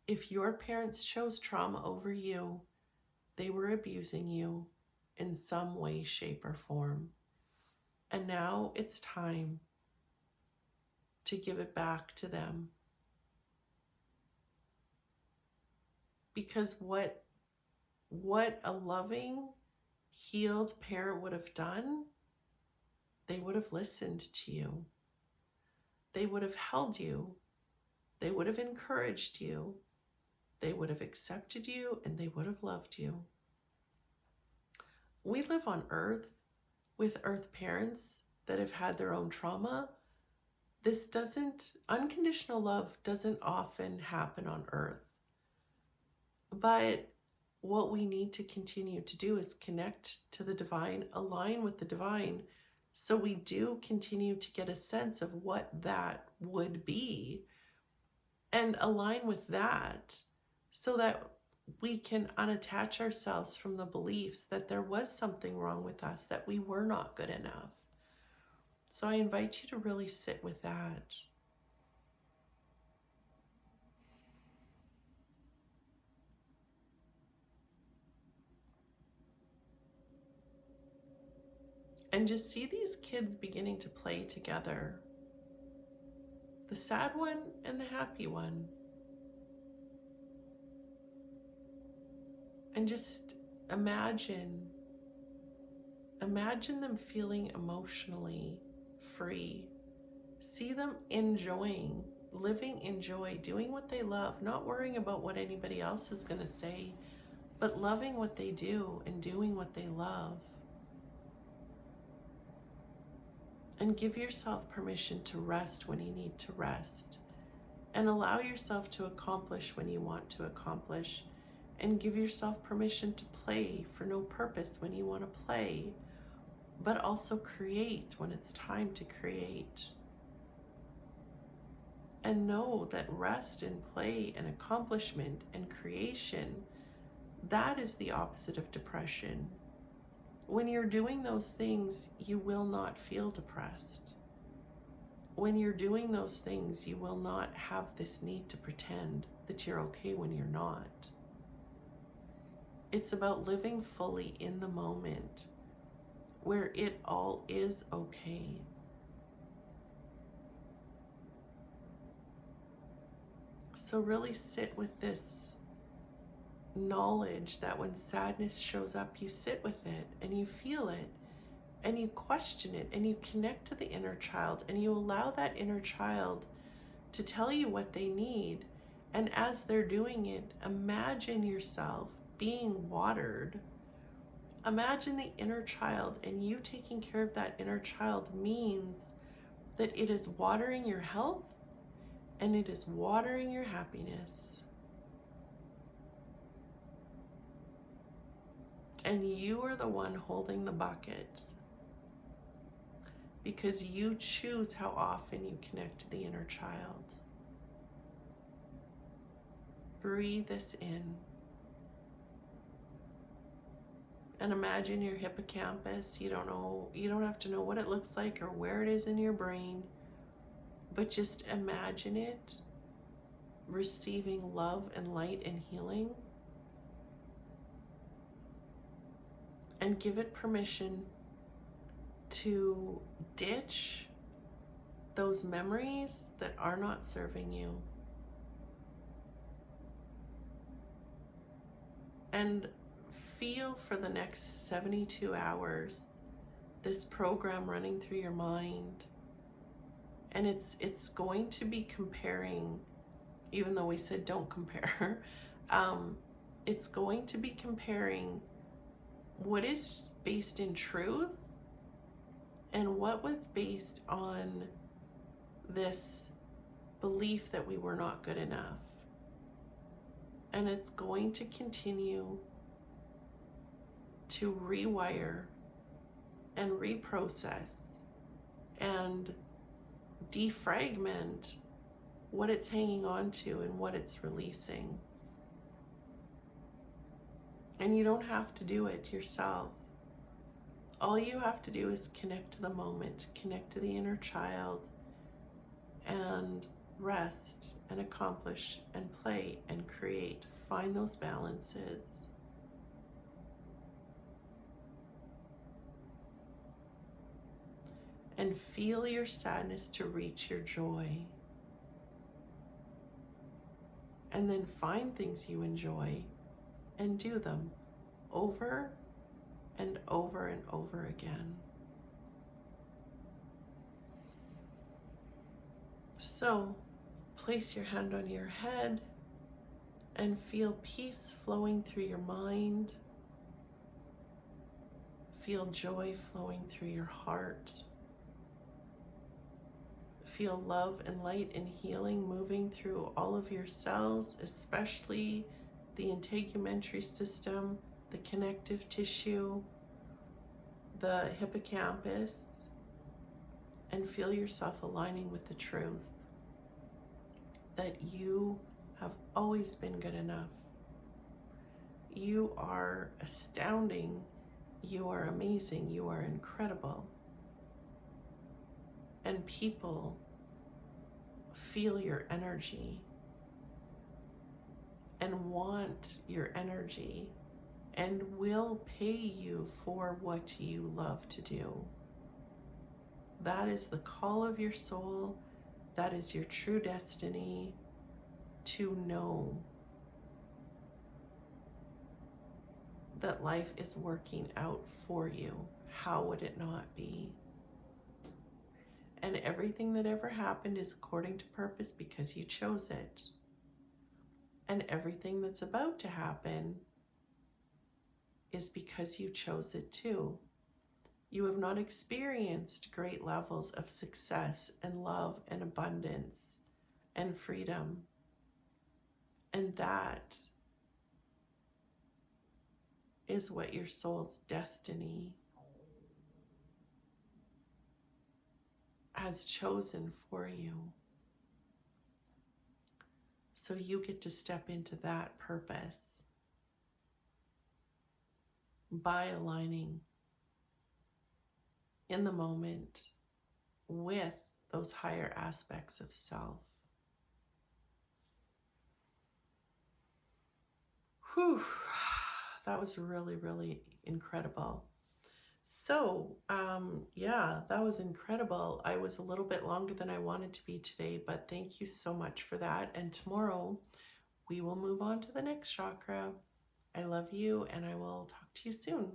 If your parents chose trauma over you, they were abusing you in some way, shape, or form. And now it's time to give it back to them. Because what a loving, healed parent would have done, they would have listened to you. They would have held you. They would have encouraged you. They would have accepted you, and they would have loved you. We live on Earth with Earth parents that have had their own trauma. Unconditional love doesn't often happen on Earth. But what we need to continue to do is connect to the divine, align with the divine, so we do continue to get a sense of what that would be, and align with that so that we can unattach ourselves from the beliefs that there was something wrong with us, that we were not good enough. So I invite you to really sit with that. And just see these kids beginning to play together. The sad one and the happy one. And just imagine them feeling emotionally free. See them enjoying, living in joy, doing what they love, not worrying about what anybody else is going to say, but loving what they do and doing what they love. And give yourself permission to rest when you need to rest. And allow yourself to accomplish when you want to accomplish. and give yourself permission to play for no purpose when you want to play, but also create when it's time to create. And know that rest and play and accomplishment and creation, that is the opposite of depression. When you're doing those things, you will not feel depressed. When you're doing those things, you will not have this need to pretend that you're okay when you're not. It's about living fully in the moment where it all is okay. So really sit with this knowledge that when sadness shows up, you sit with it and you feel it and you question it and you connect to the inner child and you allow that inner child to tell you what they need. And as they're doing it, imagine yourself being watered. Imagine the inner child, and you taking care of that inner child means that it is watering your health and it is watering your happiness. And you are the one holding the bucket because you choose how often you connect to the inner child. Breathe this in. And imagine your hippocampus. You don't have to know what it looks like or where it is in your brain, but just imagine it receiving love and light and healing. And give it permission to ditch those memories that are not serving you. And feel for the next 72 hours this program running through your mind. And it's going to be comparing, even though we said don't compare, it's going to be comparing what is based in truth and what was based on this belief that we were not good enough. And it's going to continue to rewire and reprocess and defragment what it's hanging on to and what it's releasing. And you don't have to do it yourself. All you have to do is connect to the moment, connect to the inner child, and rest and accomplish and play and create. Find those balances. And feel your sadness to reach your joy. And then find things you enjoy and do them over and over and over again. So, place your hand on your head and feel peace flowing through your mind. Feel joy flowing through your heart. Feel love and light and healing moving through all of your cells, especially the integumentary system, the connective tissue, the hippocampus, and feel yourself aligning with the truth that you have always been good enough. You are astounding. You are amazing. You are incredible. And people feel your energy and want your energy and will pay you for what you love to do. That is the call of your soul. That is your true destiny, to know that life is working out for you. How would it not be? And everything that ever happened is according to purpose because you chose it. And everything that's about to happen is because you chose it too. You have not experienced great levels of success and love and abundance and freedom. And that is what your soul's destiny has chosen for you. So you get to step into that purpose by aligning in the moment with those higher aspects of self. Whew, that was really, really incredible. So, yeah, that was incredible. I was a little bit longer than I wanted to be today, but thank you so much for that. And tomorrow we will move on to the next chakra. I love you, and I will talk to you soon.